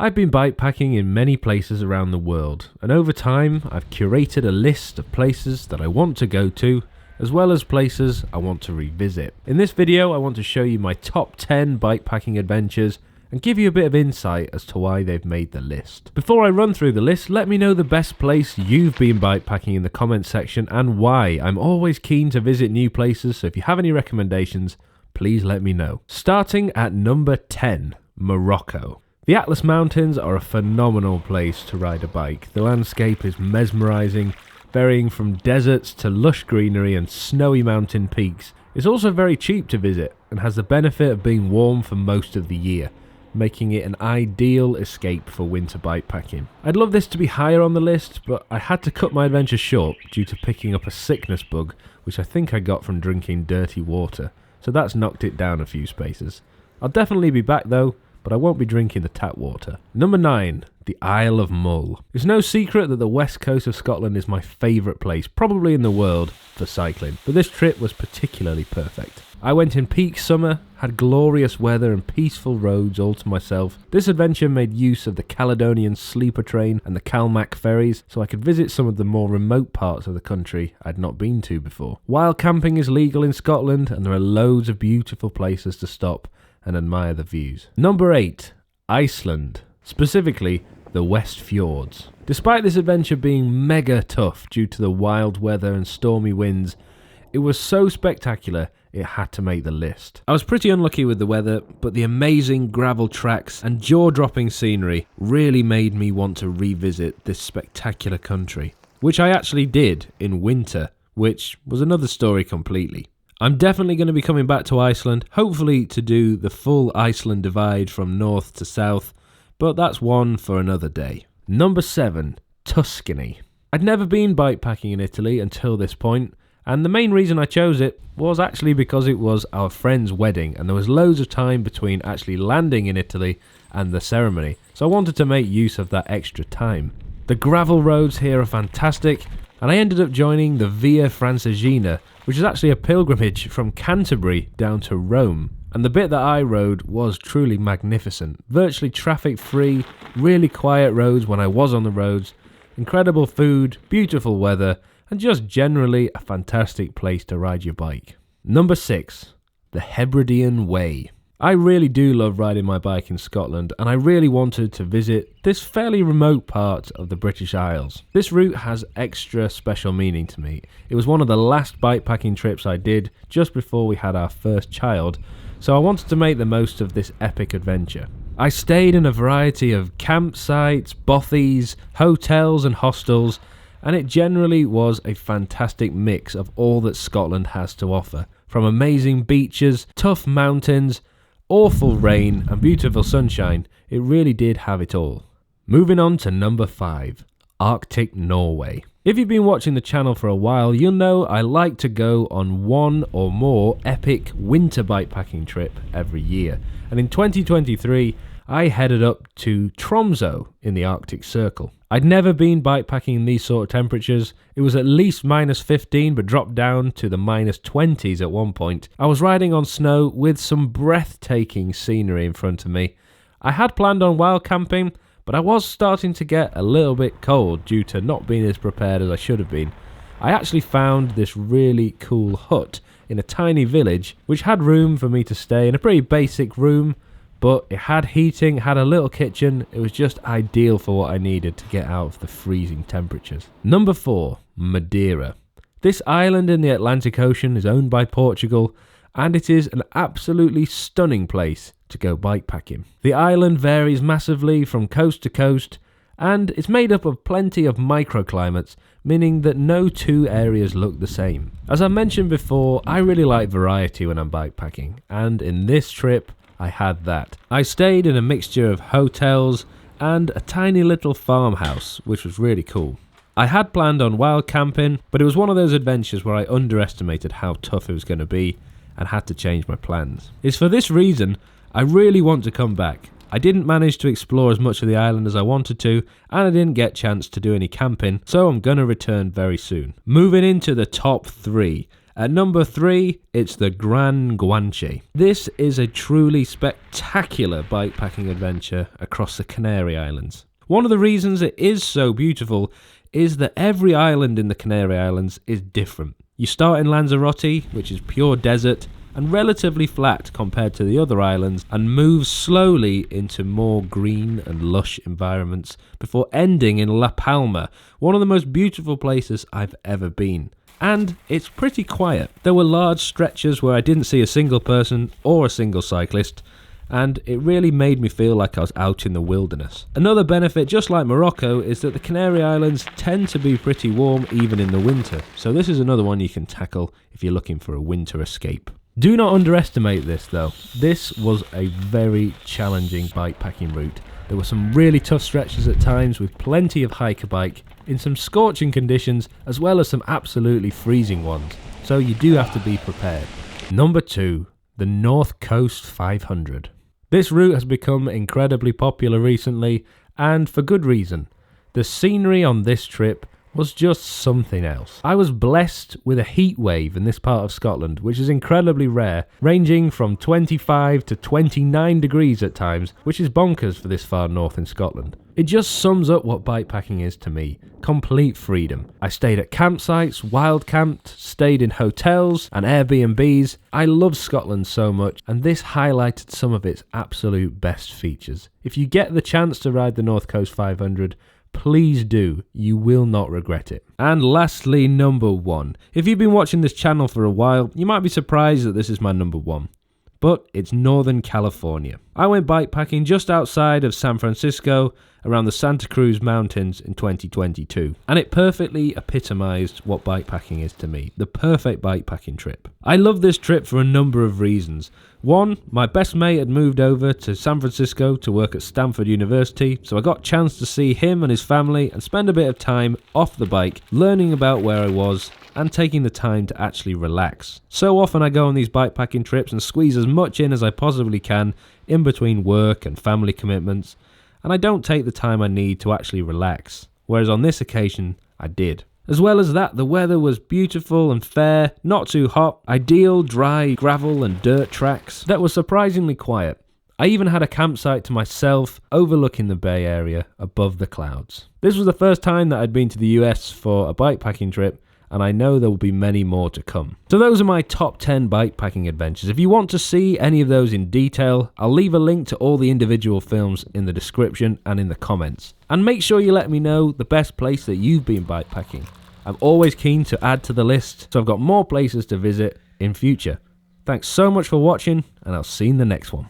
I've been bikepacking in many places around the world, and over time I've curated a list of places that I want to go to, as well as places I want to revisit. In this video I want to show you my top 10 bikepacking adventures and give you a bit of insight as to why they've made the list. Before I run through the list, let me know the best place you've been bikepacking in the comments section and why. I'm always keen to visit new places, so if you have any recommendations, please let me know. Starting at number 10, Morocco. The Atlas Mountains are a phenomenal place to ride a bike. The landscape is mesmerising, varying from deserts to lush greenery and snowy mountain peaks. It's also very cheap to visit and has the benefit of being warm for most of the year, making it an ideal escape for winter bikepacking. I'd love this to be higher on the list, but I had to cut my adventure short due to picking up a sickness bug, which I think I got from drinking dirty water, so that's knocked it down a few spaces. I'll definitely be back though, but I won't be drinking the tap water. Number 9, the Isle of Mull. It's no secret that the west coast of Scotland is my favourite place, probably in the world, for cycling, but this trip was particularly perfect. I went in peak summer, had glorious weather and peaceful roads all to myself. This adventure made use of the Caledonian sleeper train and the Calmac ferries, so I could visit some of the more remote parts of the country I'd not been to before. Wild camping is legal in Scotland, and there are loads of beautiful places to stop and admire the views. Number 8, Iceland, specifically the West Fjords. Despite this adventure being mega tough due to the wild weather and stormy winds, it was so spectacular it had to make the list. I was pretty unlucky with the weather, but the amazing gravel tracks and jaw-dropping scenery really made me want to revisit this spectacular country, which I actually did in winter, which was another story completely. I'm definitely going to be coming back to Iceland, hopefully to do the full Iceland divide from north to south, but that's one for another day. Number 7, Tuscany. I'd never been bikepacking in Italy until this point, and the main reason I chose it was actually because it was our friend's wedding, and there was loads of time between actually landing in Italy and the ceremony, so I wanted to make use of that extra time. The gravel roads here are fantastic, and I ended up joining the Via Francigena, which is actually a pilgrimage from Canterbury down to Rome. And the bit that I rode was truly magnificent. Virtually traffic free, really quiet roads when I was on the roads, incredible food, beautiful weather, and just generally a fantastic place to ride your bike. Number 6, the Hebridean Way. I really do love riding my bike in Scotland, and I really wanted to visit this fairly remote part of the British Isles. This route has extra special meaning to me. It was one of the last bikepacking trips I did just before we had our first child, so I wanted to make the most of this epic adventure. I stayed in a variety of campsites, bothies, hotels and hostels, and it generally was a fantastic mix of all that Scotland has to offer. From amazing beaches, tough mountains, awful rain and beautiful sunshine, it really did have it all. Moving on to number 5, Arctic Norway. If you've been watching the channel for a while, you'll know I like to go on one or more epic winter bikepacking trip every year. And in 2023, I headed up to Tromsø in the Arctic Circle. I'd never been bikepacking in these sort of temperatures. It was at least -15 but dropped down to the -20s at one point. I was riding on snow with some breathtaking scenery in front of me. I had planned on wild camping, but I was starting to get a little bit cold due to not being as prepared as I should have been. I actually found this really cool hut in a tiny village which had room for me to stay in, a pretty basic room, but it had heating, had a little kitchen. It was just ideal for what I needed to get out of the freezing temperatures. Number 4, Madeira. This island in the Atlantic Ocean is owned by Portugal, and it is an absolutely stunning place to go bikepacking. The island varies massively from coast to coast, and it's made up of plenty of microclimates, meaning that no two areas look the same. As I mentioned before, I really like variety when I'm bikepacking, and in this trip, I had that. I stayed in a mixture of hotels and a tiny little farmhouse, which was really cool. I had planned on wild camping, but it was one of those adventures where I underestimated how tough it was going to be and had to change my plans. It's for this reason I really want to come back. I didn't manage to explore as much of the island as I wanted to, and I didn't get a chance to do any camping, so I'm gonna return very soon. Moving into the top 3, At number 3, it's the Gran Guanche. This is a truly spectacular bikepacking adventure across the Canary Islands. One of the reasons it is so beautiful is that every island in the Canary Islands is different. You start in Lanzarote, which is pure desert and relatively flat compared to the other islands, and move slowly into more green and lush environments before ending in La Palma, one of the most beautiful places I've ever been. And it's pretty quiet. There were large stretches where I didn't see a single person or a single cyclist, and it really made me feel like I was out in the wilderness. Another benefit, just like Morocco, is that the Canary Islands tend to be pretty warm even in the winter, so this is another one you can tackle if you're looking for a winter escape. Do not underestimate this though. This was a very challenging bikepacking route. There were some really tough stretches at times with plenty of hiker bike in some scorching conditions, as well as some absolutely freezing ones, so you do have to be prepared. Number 2, the North Coast 500. This route has become incredibly popular recently, and for good reason. The scenery on this trip was just something else. I was blessed with a heat wave in this part of Scotland, which is incredibly rare, ranging from 25 to 29 degrees at times, which is bonkers for this far north in Scotland. It just sums up what bikepacking is to me. Complete freedom. I stayed at campsites, wild camped, stayed in hotels and Airbnbs. I love Scotland so much, and this highlighted some of its absolute best features. If you get the chance to ride the North Coast 500, please do. You will not regret it. And lastly, number 1. If you've been watching this channel for a while, you might be surprised that this is my number 1. But it's Northern California. I went bikepacking just outside of San Francisco, around the Santa Cruz Mountains in 2022. And it perfectly epitomized what bikepacking is to me. The perfect bikepacking trip. I love this trip for a number of reasons. 1, my best mate had moved over to San Francisco to work at Stanford University, so I got a chance to see him and his family and spend a bit of time off the bike, learning about where I was and taking the time to actually relax. So often I go on these bikepacking trips and squeeze as much in as I possibly can in between work and family commitments, and I don't take the time I need to actually relax, whereas on this occasion I did. As well as that, the weather was beautiful and fair, not too hot, ideal dry gravel and dirt tracks that were surprisingly quiet. I even had a campsite to myself overlooking the Bay Area above the clouds. This was the first time that I'd been to the US for a bikepacking trip, and I know there will be many more to come. So those are my top 10 bikepacking adventures. If you want to see any of those in detail, I'll leave a link to all the individual films in the description and in the comments. And make sure you let me know the best place that you've been bikepacking. I'm always keen to add to the list, so I've got more places to visit in future. Thanks so much for watching, and I'll see you in the next one.